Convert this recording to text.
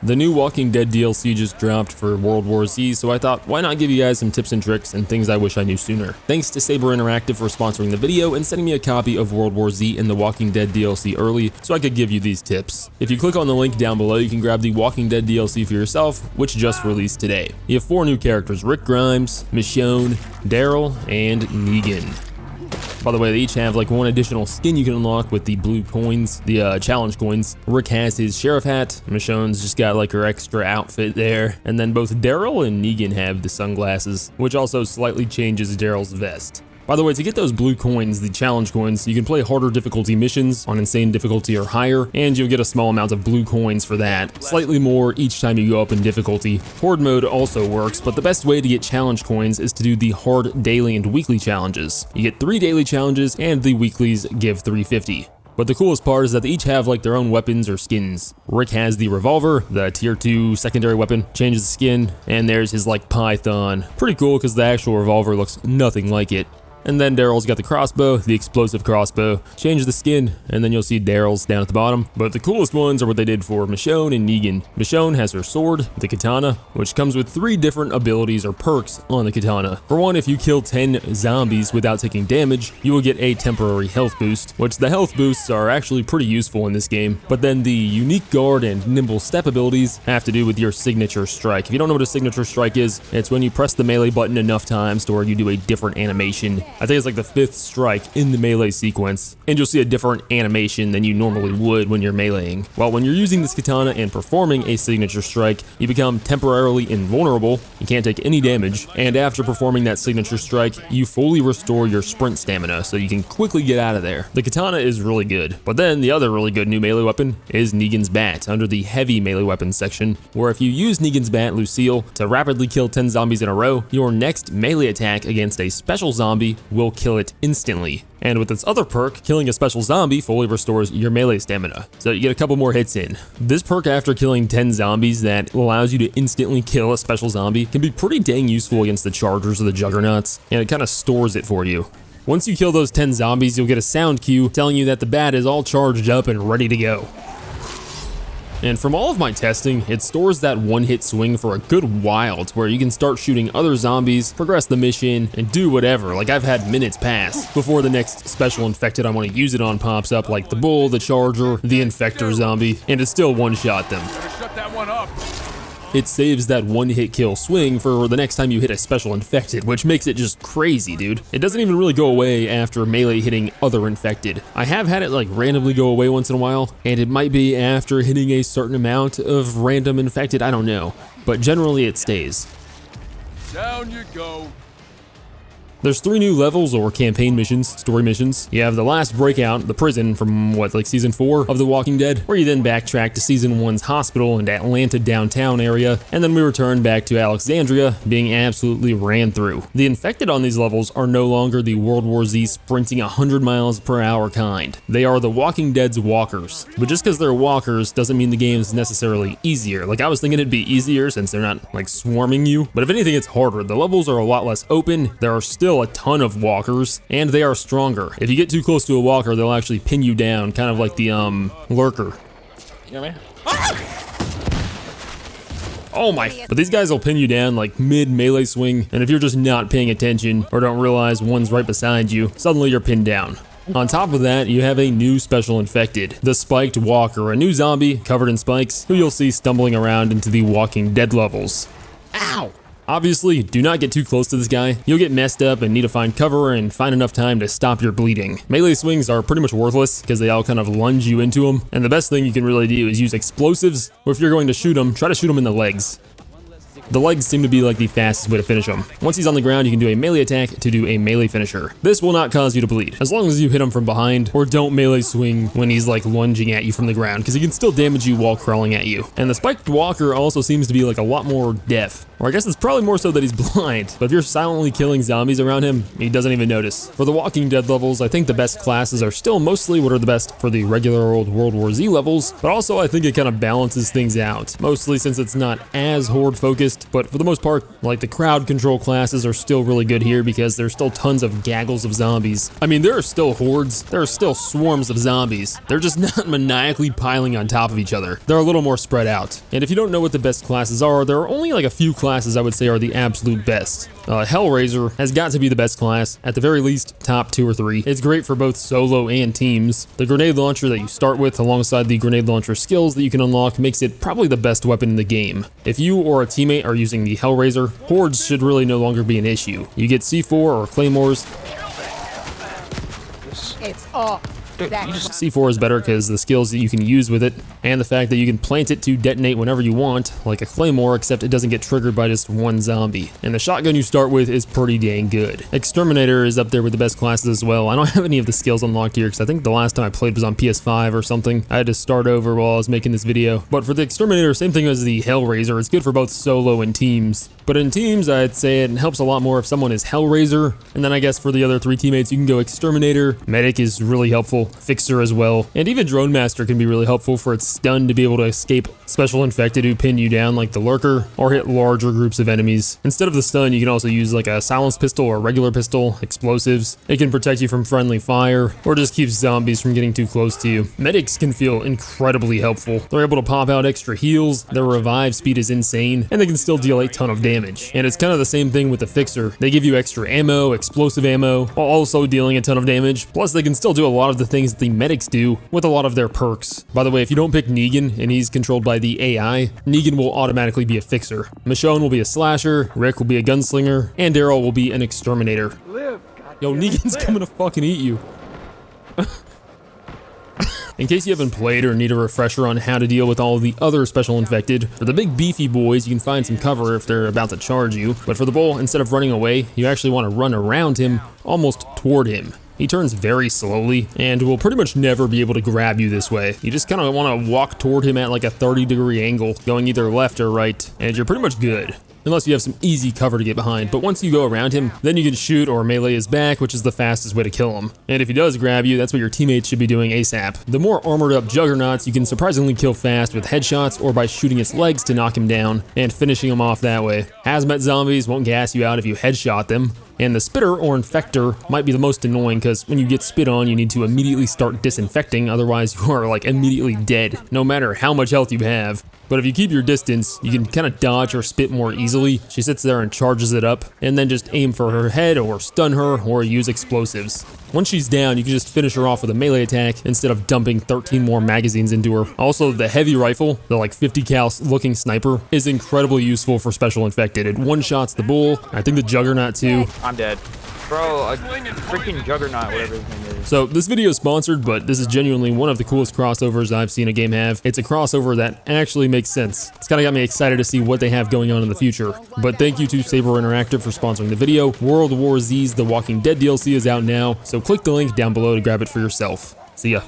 The new Walking Dead DLC just dropped for World War Z, so I thought, why not give you guys some tips and tricks and things I wish I knew sooner. Thanks to Saber Interactive for sponsoring the video and sending me a copy of World War Z and the Walking Dead DLC early so I could give you these tips. If you click on the link down below, you can grab the Walking Dead DLC for yourself, which just released today. You have 4 new characters: Rick Grimes, Michonne, Daryl, and Negan. By the way, they each have like 1 additional skin you can unlock with the blue coins, the challenge coins. Rick has his sheriff hat, Michonne's just got like her extra outfit there, and then both Daryl and Negan have the sunglasses, which also slightly changes Daryl's vest. By the way, to get those blue coins, the challenge coins, you can play harder difficulty missions on insane difficulty or higher, and you'll get a small amount of blue coins for that, slightly more each time you go up in difficulty. Horde mode also works, but the best way to get challenge coins is to do the hard daily and weekly challenges. You get 3 daily challenges, and the weeklies give 350. But the coolest part is that they each have like their own weapons or skins. Rick has the revolver, the tier 2 secondary weapon, changes the skin, and there's his like python. Pretty cool because the actual revolver looks nothing like it. And then Daryl's got the crossbow, the explosive crossbow. Change the skin, and then you'll see Daryl's down at the bottom. But the coolest ones are what they did for Michonne and Negan. Michonne has her sword, the katana, which comes with 3 different abilities or perks on the katana. For one, if you kill 10 zombies without taking damage, you will get a temporary health boost, which the health boosts are actually pretty useful in this game. But then the unique guard and nimble step abilities have to do with your signature strike. If you don't know what a signature strike is, it's when you press the melee button enough times to where you do a different animation. I think it's like the 5th strike in the melee sequence, and you'll see a different animation than you normally would when you're meleeing. Well, when you're using this katana and performing a signature strike, you become temporarily invulnerable, you can't take any damage, and after performing that signature strike, you fully restore your sprint stamina, so you can quickly get out of there. The katana is really good, but then the other really good new melee weapon is Negan's bat, under the heavy melee weapons section, where if you use Negan's bat, Lucille, to rapidly kill 10 zombies in a row, your next melee attack against a special zombie will kill it instantly. And with its other perk, killing a special zombie fully restores your melee stamina, so you get a couple more hits in. This perk after killing 10 zombies that allows you to instantly kill a special zombie can be pretty dang useful against the chargers or the juggernauts, and it kind of stores it for you. Once you kill those 10 zombies, you'll get a sound cue telling you that the bat is all charged up and ready to go. And from all of my testing, it stores that 1-hit swing for a good while, to where you can start shooting other zombies, progress the mission, and do whatever. Like, I've had minutes pass before the next special infected I want to use it on pops up, like the bull, the charger, the infector zombie, and it still one-shot them. Shut that one up. It saves that 1-hit kill swing for the next time you hit a special infected, which makes it just crazy, dude. It doesn't even really go away after melee hitting other infected. I have had it like randomly go away once in a while, and it might be after hitting a certain amount of random infected, I don't know. But generally it stays. Down you go. There's 3 new levels or campaign missions, story missions. You have the last breakout, the prison from what, like season 4 of The Walking Dead, where you then backtrack to season 1's hospital and Atlanta downtown area, and then we return back to Alexandria, being absolutely ran through. The infected on these levels are no longer the World War Z sprinting 100 miles per hour kind. They are The Walking Dead's walkers. But just because they're walkers doesn't mean the game is necessarily easier. Like, I was thinking it'd be easier since they're not like swarming you, but if anything, it's harder. The levels are a lot less open. There are still a ton of walkers, and they are stronger. If you get too close to a walker, they'll actually pin you down, kind of like the lurker. You know what I mean? Oh my, but these guys will pin you down like mid melee swing, and if you're just not paying attention or don't realize one's right beside you, suddenly you're pinned down. On top of that, you have a new special infected, the Spiked Walker, a new zombie covered in spikes who you'll see stumbling around into the Walking Dead levels. Ow! Obviously, do not get too close to this guy. You'll get messed up and need to find cover and find enough time to stop your bleeding. Melee swings are pretty much worthless because they all kind of lunge you into them, and the best thing you can really do is use explosives, or if you're going to shoot them, try to shoot them in the legs. The legs seem to be like the fastest way to finish him. Once he's on the ground, you can do a melee attack to do a melee finisher. This will not cause you to bleed, as long as you hit him from behind, or don't melee swing when he's like lunging at you from the ground, because he can still damage you while crawling at you. And the Spiked Walker also seems to be like a lot more deaf, or I guess it's probably more so that he's blind, but if you're silently killing zombies around him, he doesn't even notice. For the Walking Dead levels, I think the best classes are still mostly what are the best for the regular old World War Z levels, but also I think it kind of balances things out, mostly since it's not as horde focused. best. But for the most part, like the crowd control classes are still really good here because there's still tons of gaggles of zombies. I mean, there are still hordes, there are still swarms of zombies. They're just not maniacally piling on top of each other. They're a little more spread out. And if you don't know what the best classes are, there are only like a few classes I would say are the absolute best. Hellraiser has got to be the best class, at the very least top 2 or 3. It's great for both solo and teams. The grenade launcher that you start with alongside the grenade launcher skills that you can unlock makes it probably the best weapon in the game. If you or a teammate are using the Hellraiser, hordes should really no longer be an issue. You get C4 or claymores. It's off. C4 is better because the skills that you can use with it, and the fact that you can plant it to detonate whenever you want, like a claymore, except it doesn't get triggered by just one zombie. And the shotgun you start with is pretty dang good. Exterminator is up there with the best classes as well. I don't have any of the skills unlocked here because I think the last time I played was on PS5 or something. I had to start over while I was making this video. But for the Exterminator, same thing as the Hellraiser. It's good for both solo and teams. But in teams, I'd say it helps a lot more if someone is Hellraiser. And then I guess for the other 3 teammates, you can go Exterminator. Medic is really helpful. Fixer as well. And even Drone Master can be really helpful for its stun to be able to escape special infected who pin you down like the Lurker, or hit larger groups of enemies. Instead of the stun, you can also use like a silenced pistol or a regular pistol, explosives. It can protect you from friendly fire, or just keeps zombies from getting too close to you. Medics can feel incredibly helpful. They're able to pop out extra heals, their revive speed is insane, and they can still deal a ton of damage. And it's kind of the same thing with the Fixer. They give you extra ammo, explosive ammo, while also dealing a ton of damage. Plus they can still do a lot of the things that the medics do with a lot of their perks. By the way, if you don't pick Negan and he's controlled by the AI, Negan will automatically be a Fixer. Michonne will be a slasher, Rick will be a gunslinger, and Daryl will be an exterminator. Yo, Negan's coming to fucking eat you. In case you haven't played or need a refresher on how to deal with all of the other special infected, for the big beefy boys, you can find some cover if they're about to charge you. But for the bull, instead of running away, you actually want to run around him, almost toward him. He turns very slowly and will pretty much never be able to grab you this way. You just kind of want to walk toward him at like a 30-degree angle, going either left or right, and you're pretty much good. Unless you have some easy cover to get behind, but once you go around him, then you can shoot or melee his back, which is the fastest way to kill him. And if he does grab you, that's what your teammates should be doing ASAP. The more armored up juggernauts you can surprisingly kill fast with headshots or by shooting its legs to knock him down and finishing him off that way. Hazmat zombies won't gas you out if you headshot them. And the spitter or infector might be the most annoying because when you get spit on, you need to immediately start disinfecting, otherwise you are like immediately dead, no matter how much health you have. But if you keep your distance, you can kind of dodge her spit more easily. She sits there and charges it up, and then just aim for her head or stun her or use explosives. Once she's down, you can just finish her off with a melee attack instead of dumping 13 more magazines into her. Also, the heavy rifle, the like 50 cal looking sniper, is incredibly useful for special infected. It one-shots the bull, I think the juggernaut too. I'm dead. Bro, a freaking juggernaut, whatever his name is. So this video is sponsored, but this is genuinely one of the coolest crossovers I've seen a game have. It's a crossover that actually makes sense. It's kind of got me excited to see what they have going on in the future. But thank you to Saber Interactive for sponsoring the video. World War Z's The Walking Dead DLC is out now, so click the link down below to grab it for yourself. See ya.